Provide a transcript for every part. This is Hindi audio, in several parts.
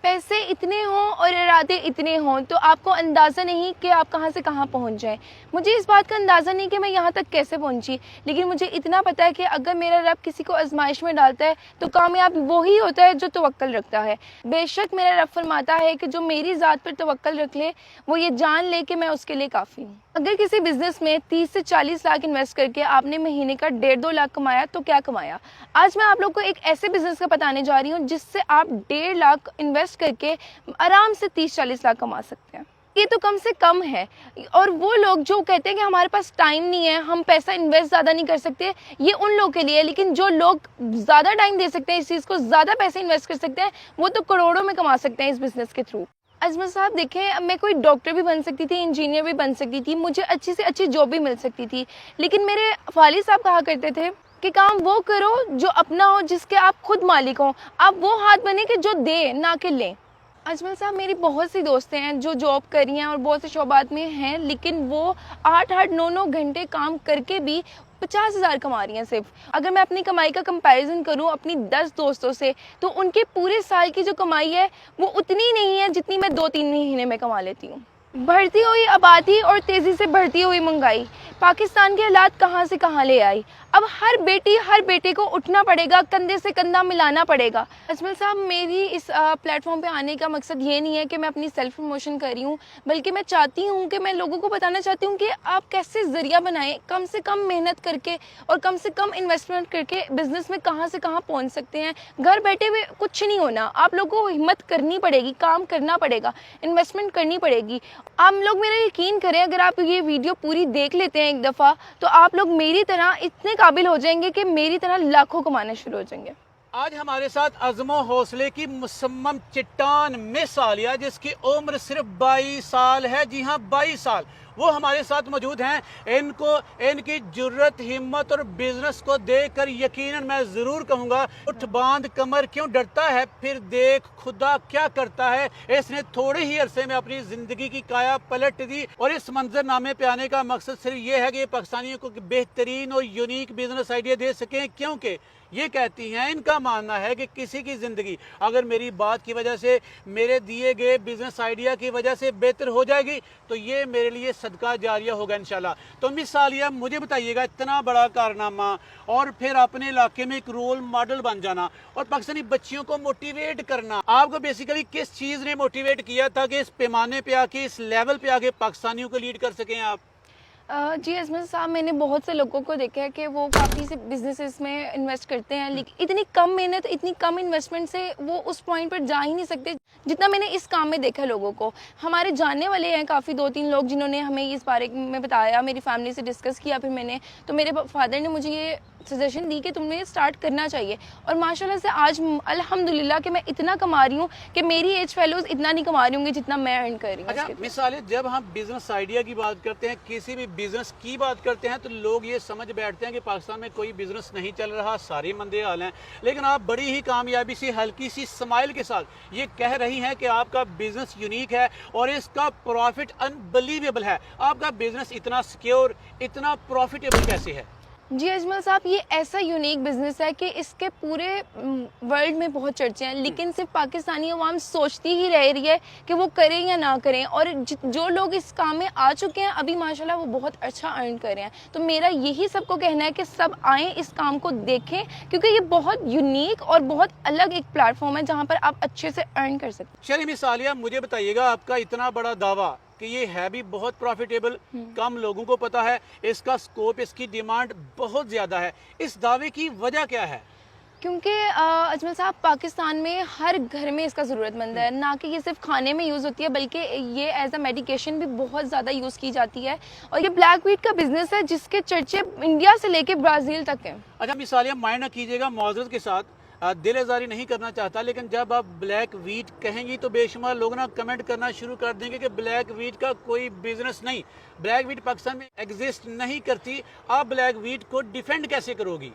पैसे इतने हों और इरादे इतने हों तो आपको अंदाज़ा नहीं कि आप कहाँ से कहाँ पहुँच जाएं। मुझे इस बात का अंदाज़ा नहीं कि मैं यहाँ तक कैसे पहुँची, लेकिन मुझे इतना पता है कि अगर मेरा रब किसी को आजमाइश में डालता है तो कामयाब वो ही होता है जो तवक्कल रखता है। बेशक मेरा रब फरमाता है कि जो मेरी ज़ात पर तवक्कल रख ले वो ये जान ले कि मैं उसके लिए काफ़ी हूँ। अगर किसी बिज़नेस में 30 से 40 लाख इन्वेस्ट करके आपने महीने का 1.5-2 लाख कमाया तो क्या कमाया। आज मैं आप लोग को एक ऐसे बिज़नेस का बताने जा रही हूँ जिससे आप 1.5 लाख इन्वेस्ट करके आराम से 30-40 लाख कमा सकते हैं। ये तो कम से कम है। और वो लोग जो कहते हैं कि हमारे पास टाइम नहीं है, हम पैसा इन्वेस्ट ज़्यादा नहीं कर सकते, ये उन लोगों के लिए है। लेकिन जो लोग ज़्यादा टाइम दे सकते हैं इस चीज़ को, ज़्यादा पैसे इन्वेस्ट कर सकते हैं, वो तो करोड़ों में कमा सकते हैं इस बिज़नेस के थ्रू। अजमल साहब देखें, मैं कोई डॉक्टर भी बन सकती थी, इंजीनियर भी बन सकती थी, मुझे अच्छी से अच्छी जॉब भी मिल सकती थी, लेकिन मेरे वालिद साहब कहा करते थे कि काम वो करो जो अपना हो, जिसके आप खुद मालिक हो। आप वो हाथ बने कि जो दे, ना कि लें। अजमल साहब, मेरी बहुत सी दोस्तें हैं जो जॉब कर रही हैं और बहुत से शोबात में हैं, लेकिन वो 8-8, 9-9 घंटे काम करके भी 50,000 कमा रही हैं सिर्फ। अगर मैं अपनी कमाई का कंपैरिजन करूं अपनी 10 दोस्तों से तो उनके पूरे साल की जो कमाई है वो उतनी नहीं है जितनी मैं 2-3 महीने में कमा लेती हूँ। बढ़ती हुई आबादी और तेज़ी से बढ़ती हुई महंगाई पाकिस्तान के हालात कहाँ से कहाँ ले आई। अब हर बेटी हर बेटे को उठना पड़ेगा, कंधे से कंधा मिलाना पड़ेगा। अजमल साहब, मेरी इस प्लेटफॉर्म पे आने का मकसद ये नहीं है कि मैं अपनी सेल्फ प्रमोशन कर रही हूँ, बल्कि मैं चाहती हूँ कि मैं लोगों को बताना चाहती हूँ कि आप कैसे ज़रिया बनाएं, कम से कम मेहनत करके और कम से कम इन्वेस्टमेंट करके बिज़नेस में कहाँ से कहाँ पहुँच सकते हैं। घर बैठे हुए कुछ नहीं होना, आप लोगों को हिम्मत करनी पड़ेगी, काम करना पड़ेगा, इन्वेस्टमेंट करनी पड़ेगी। आप लोग मेरा यकीन करें, अगर आप ये वीडियो पूरी देख लेते हैं एक दफ़ा तो आप लोग मेरी तरह इतने काबिल हो जाएंगे कि मेरी तरह लाखों कमाना शुरू हो जाएंगे। आज हमारे साथ अज़्मो हौसले की मुसम्मम चट्टान मिस आलिया, जिसकी उम्र सिर्फ 22 साल है। जी हाँ, 22 साल। वो हमारे साथ मौजूद हैं। इनको इनकी जुर्रत, हिम्मत और बिजनेस को देखकर यकीनन मैं ज़रूर कहूँगा, उठ बांध कमर क्यों डरता है, फिर देख खुदा क्या करता है। इसने थोड़े ही अरसे में अपनी ज़िंदगी की काया पलट दी और इस मंजरनामे पे आने का मकसद सिर्फ ये है कि पाकिस्तानियों को बेहतरीन और यूनिक बिजनेस आइडिया दे सकें, क्योंकि ये कहती हैं, इनका मानना है कि किसी की ज़िंदगी अगर मेरी बात की वजह से, मेरे दिए गए बिजनेस आइडिया की वजह से बेहतर हो जाएगी तो ये मेरे लिए सदका जारिया होगा इंशाल्लाह। तो मिस आलिया, मुझे बताइएगा, इतना बड़ा कारनामा और फिर अपने इलाके में एक रोल मॉडल बन जाना और पाकिस्तानी बच्चियों को मोटिवेट करना, आपको बेसिकली किस चीज़ ने मोटिवेट किया था कि इस पैमाने पे आके, इस लेवल पे आके पाकिस्तानियों को लीड कर सकें आप? जी अजमल साहब, मैंने बहुत से लोगों को देखा है कि वो काफ़ी से बिजनेसेस में इन्वेस्ट करते हैं, लेकिन इतनी कम मेहनत, इतनी कम इन्वेस्टमेंट से वो उस पॉइंट पर जा ही नहीं सकते जितना मैंने इस काम में देखा लोगों को। हमारे जानने वाले हैं काफ़ी 2-3 लोग जिन्होंने हमें इस बारे में बताया, मेरी फैमिली से डिस्कस किया, फिर मैंने तो मेरे फादर ने मुझे ये सजेशन दी कि तुमने स्टार्ट करना चाहिए। और माशाल्लाह से आज अल्हम्दुलिल्लाह कि मैं इतना कमा रही हूँ कि मेरी एज फेलोज इतना नहीं कमा रही होंगी जितना मैं अर्न कर रही हूँ। अच्छा मिसाल, जब हम बिजनेस आइडिया की बात करते हैं, किसी भी बिजनेस की बात करते हैं, तो लोग ये समझ बैठते हैं कि पाकिस्तान में कोई बिजनेस नहीं चल रहा, सारे मंदे हाल हैं। लेकिन आप बड़ी ही कामयाबी से, हल्की सी स्माइल के साथ ये कह रही हैं कि आपका बिजनेस यूनिक है और इसका प्रॉफिट अनबिलीवेबल है। आपका बिजनेस इतना सिक्योर, इतना प्रॉफिटेबल कैसे है? जी अजमल साहब, ये ऐसा यूनिक बिज़नेस है कि इसके पूरे वर्ल्ड में बहुत चर्चे हैं, लेकिन सिर्फ पाकिस्तानी अवाम सोचती ही रह रही है कि वो करें या ना करें। और जो लोग इस काम में आ चुके हैं अभी माशाल्लाह वो बहुत अच्छा अर्न कर रहे हैं। तो मेरा यही सबको कहना है कि सब आएँ, इस काम को देखें, क्योंकि ये बहुत यूनिक और बहुत अलग एक प्लेटफॉर्म है जहाँ पर आप अच्छे से अर्न कर सकते हैं। चलिए मिस आलिया, मुझे बताइएगा, आपका इतना बड़ा दावा कि ये है भी बहुत प्रॉफिटेबल, कम लोगों को पता है, इसका स्कोप, इसकी डिमांड बहुत ज़्यादा है, इस दावे की वजह क्या है? क्योंकि अजमल साहब, पाकिस्तान में हर घर में इसका ज़रूरतमंद है। ना कि ये सिर्फ खाने में यूज़ होती है, बल्कि ये एज अ मेडिकेशन भी बहुत ज़्यादा यूज़ की जाती है। और ये ब्लैक वीट का बिजनेस है जिसके चर्चे इंडिया से लेके ब्राज़ील तक हैं। अच्छा मिसालिया, माइंड ना कीजिएगा, माजरत के साथ, दिल आज़ारी नहीं करना चाहता, लेकिन जब आप ब्लैक वीट कहेंगी तो बेशुमार लोग ना कमेंट करना शुरू कर देंगे कि ब्लैक वीट का कोई बिजनेस नहीं, ब्लैक वीट पाकिस्तान में एग्जिस्ट नहीं करती। आप ब्लैक वीट को डिफेंड कैसे करोगी?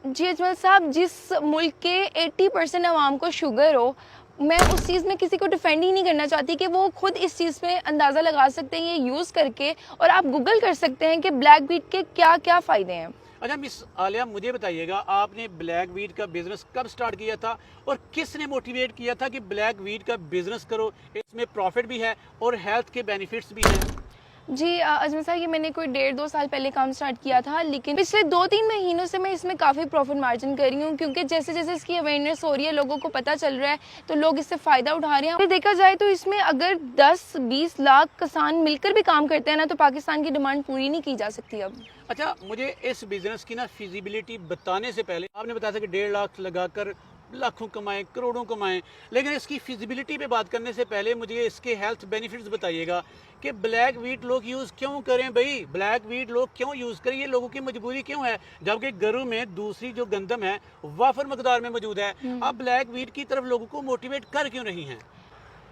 जी अजमल साहब, जिस मुल्क के 80% अवाम को शुगर हो, मैं उस चीज़ में किसी को डिफेंड ही नहीं करना चाहती कि वो खुद इस चीज़ में अंदाज़ा लगा सकते हैं ये यूज़ करके। और आप गूगल कर सकते हैं कि ब्लैक बीट के क्या क्या फ़ायदे हैं। अच्छा मिस आलिया, मुझे बताइएगा, आपने ब्लैक वीट का बिजनेस कब स्टार्ट किया था और किसने मोटिवेट किया था कि ब्लैक वीट का बिजनेस करो, इसमें प्रॉफिट भी है और हेल्थ के बेनिफिट्स भी हैं? जी अजमल साहब, ये मैंने कोई 1.5-2 साल पहले काम स्टार्ट किया था, लेकिन पिछले 2-3 महीनों से मैं इसमें काफ़ी प्रॉफिट मार्जिन कर रही हूँ, क्योंकि जैसे जैसे इसकी अवेयरनेस हो रही है, लोगों को पता चल रहा है, तो लोग इससे फ़ायदा उठा रहे हैं। फिर देखा जाए तो इसमें अगर 10-20 लाख किसान मिलकर भी काम करते हैं ना, तो पाकिस्तान की डिमांड पूरी नहीं की जा सकती अब। अच्छा, मुझे इस बिजनेस की ना फिजिबिलिटी बताने से पहले, आपने बताया था कि 1.5 लाख लगाकर लाखों कमाएं, करोड़ों कमाएं, लेकिन इसकी फिजिबिलिटी पे बात करने से पहले मुझे इसके हेल्थ बेनिफिट्स बताइएगा कि ब्लैक वीट लोग यूज़ क्यों करें भाई? ब्लैक वीट लोग क्यों यूज़ करें? ये लोगों की मजबूरी क्यों है, जबकि घरों में दूसरी जो गंदम है वाफर मकदार में मौजूद है। अब ब्लैक वीट की तरफ लोगों को मोटिवेट कर क्यों नहीं है?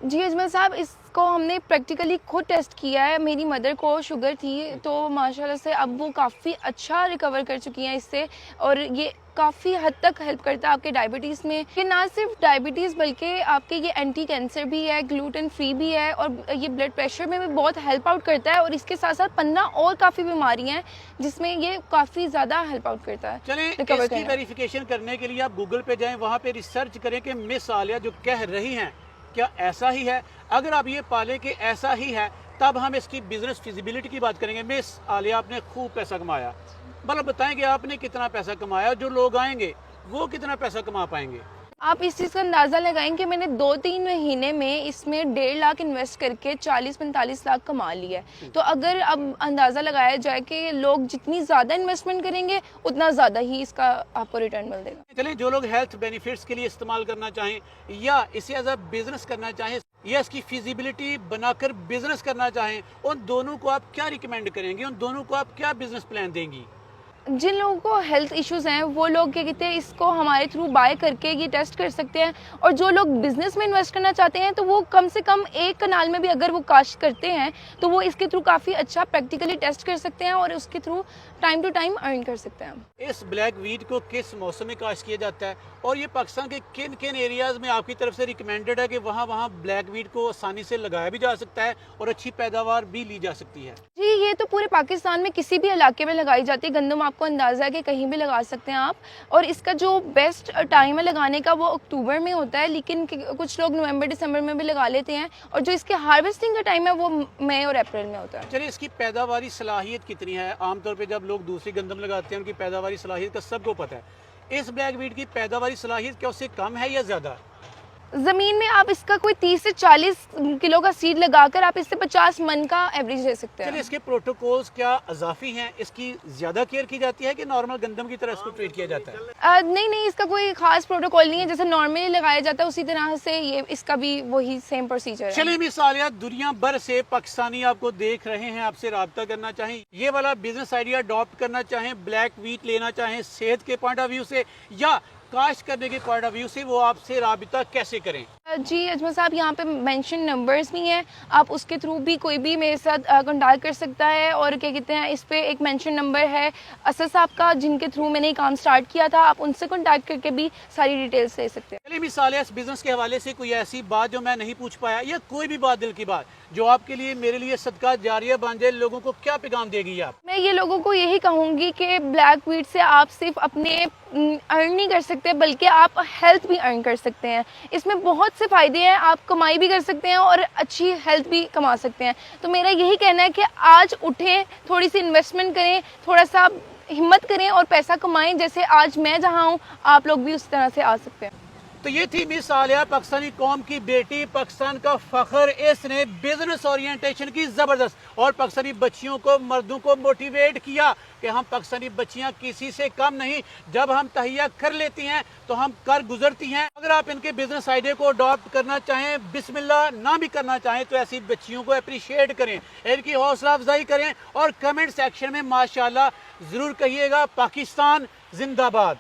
जी अजमल साहब, इसको हमने प्रैक्टिकली खुद टेस्ट किया है। मेरी मदर को शुगर थी, तो माशाल्लाह से अब वो काफ़ी अच्छा रिकवर कर चुकी हैं इससे, और ये काफ़ी हद तक हेल्प करता है आपके डायबिटीज़ में। ये ना सिर्फ डायबिटीज़ बल्कि आपके ये एंटी कैंसर भी है, ग्लूटेन फ्री भी है, और ये ब्लड प्रेशर में भी बहुत हेल्प आउट करता है। और इसके साथ साथ 15 और काफ़ी बीमारियाँ हैं जिसमें ये काफ़ी ज़्यादा हेल्प आउट करता है। चलें, इसकी वेरिफिकेशन करने के लिए आप गूगल पे जाएं, वहाँ पे रिसर्च करें कि मिस आलिया जो कह रही हैं क्या ऐसा ही है। अगर आप ये पालें कि ऐसा ही है, तब हम इसकी बिजनेस फिजिबिलिटी की बात करेंगे। मिस आलिया, आपने खूब पैसा कमाया, मतलब बताएं कि आपने कितना पैसा कमाया, जो लोग आएंगे वो कितना पैसा कमा पाएंगे? आप इस चीज़ का अंदाज़ा लगाएं कि मैंने 2-3 महीने में इसमें 1.5 लाख इन्वेस्ट करके 40-45 लाख कमा लिया है। तो अगर अब अंदाज़ा लगाया जाए कि लोग जितनी ज़्यादा इन्वेस्टमेंट करेंगे, उतना ज़्यादा ही इसका आपको रिटर्न मिल देगा। चलिए, जो लोग हेल्थ बेनिफिट्स के लिए इस्तेमाल करना चाहें या इसे एज अ बिजनेस करना चाहें या इसकी फिजिबिलिटी बनाकर बिजनेस करना चाहें, उन दोनों को आप क्या रिकमेंड करेंगे? उन दोनों को आप क्या बिजनेस प्लान देंगी? जिन लोगों को हेल्थ इश्यूज़ हैं, वो लोग क्या कहते हैं, इसको हमारे थ्रू बाय करके ये टेस्ट कर सकते हैं। और जो लोग बिज़नेस में इन्वेस्ट करना चाहते हैं, तो वो कम से कम एक कनाल में भी अगर वो काश्त करते हैं, तो वो इसके थ्रू काफ़ी अच्छा प्रैक्टिकली टेस्ट कर सकते हैं और उसके through time to time earn कर सकते हैं। इस ब्लैक वीट को किस मौसम में काश्त किया जाता है और ये पाकिस्तान के किन किन एरियाज़ में आपकी तरफ से रिकमेंडेड है कि वहाँ ब्लैक वीट को आसानी से लगाया भी जा सकता है और अच्छी पैदावार भी ली जा सकती है? जी, ये तो पूरे पाकिस्तान में किसी भी इलाके में लगाई जाती है। गंदम आपको अंदाज़ा है कि कहीं भी लगा सकते हैं आप। और इसका जो बेस्ट टाइम है लगाने का, वो अक्टूबर में होता है, लेकिन कुछ लोग नवंबर दिसंबर में भी लगा लेते हैं। और जो इसके हार्वेस्टिंग का टाइम है, वो मई और अप्रैल में होता है। चलिए, इसकी पैदावारी सलाहियत कितनी है? आमतौर पर जब लोग दूसरी गंदम लगाते हैं, उनकी पैदावारी सलाहियत का सबको पता है। इस ब्लैक वीट की पैदावारी सलाहियत क्या उससे कम है या ज़्यादा? ज़मीन में आप इसका कोई 30 से 40 किलो का सीड लगाकर आप इससे 50 मन का एवरेज ले सकते हैं। चलिए, इसके प्रोटोकॉल्स क्या अजाफी हैं? इसकी ज़्यादा केयर की जाती है कि नॉर्मल गंदम की तरह इसको ट्रीट किया जाता है? नहीं, इसका कोई खास प्रोटोकॉल नहीं है। जैसे नॉर्मली लगाया जाता है, उसी तरह से ये इसका भी वही सेम प्रोसीजर है। चलिए मिस आलिया, दुनिया भर से पाकिस्तानी आपको देख रहे हैं, आपसे रब्ता करना चाहें, ये वाला बिजनेस आइडिया अडॉप्ट करना चाहें, ब्लैक वीट लेना चाहें सेहत के पॉइंट ऑफ व्यू से या काश्त करने के पॉइंट ऑफ व्यू से, वो आपसे राबिता कैसे करें? जी अजमल साहब, यहाँ पे मेंशन नंबर्स भी हैं, आप उसके थ्रू भी कोई भी मेरे साथ कॉन्टैक्ट कर सकता है। और क्या कहते हैं, इस पे एक मेंशन नंबर है असद साहब का, जिनके थ्रू मैंने काम स्टार्ट किया था। आप उनसे कॉन्टैक्ट करके भी सारी डिटेल्स ले सकते हैं। चलिए मिस आलिया, इस बिजनेस के हवाले से कोई ऐसी बात जो मैं नहीं पूछ पाया या कोई भी बात, दिल की बात जो आपके लिए मेरे लिए सदका जारिया बन जाए, लोगों को क्या पैगाम देगी आप? मैं ये लोगों को यही कहूँगी कि ब्लैक वीट से आप सिर्फ अपने अर्न नहीं कर सकते, बल्कि आप हेल्थ भी अर्न कर सकते हैं। इसमें बहुत से फ़ायदे हैं, आप कमाई भी कर सकते हैं और अच्छी हेल्थ भी कमा सकते हैं। तो मेरा यही कहना है कि आज उठें, थोड़ी सी इन्वेस्टमेंट करें, थोड़ा सा हिम्मत करें और पैसा कमाएं। जैसे आज मैं जहाँ हूँ, आप लोग भी उस तरह से आ सकते हैं। तो ये थी मिस आलिया, पाकिस्तानी कौम की बेटी, पाकिस्तान का फख्र। इसने बिजनेस ओरिएंटेशन की जबरदस्त और पाकिस्तानी बच्चियों को, मर्दों को मोटिवेट किया कि हम पाकिस्तानी बच्चियां किसी से कम नहीं। जब हम तहिया कर लेती हैं तो हम कर गुजरती हैं। अगर आप इनके बिजनेस आइडिया को अडॉप्ट करना चाहें, बिस्मिल्लाह ना भी करना चाहें, तो ऐसी बच्चियों को अप्रिशिएट करें, इनकी हौसला अफजाई करें और कमेंट सेक्शन में माशाल्लाह जरूर कहिएगा, पाकिस्तान जिंदाबाद।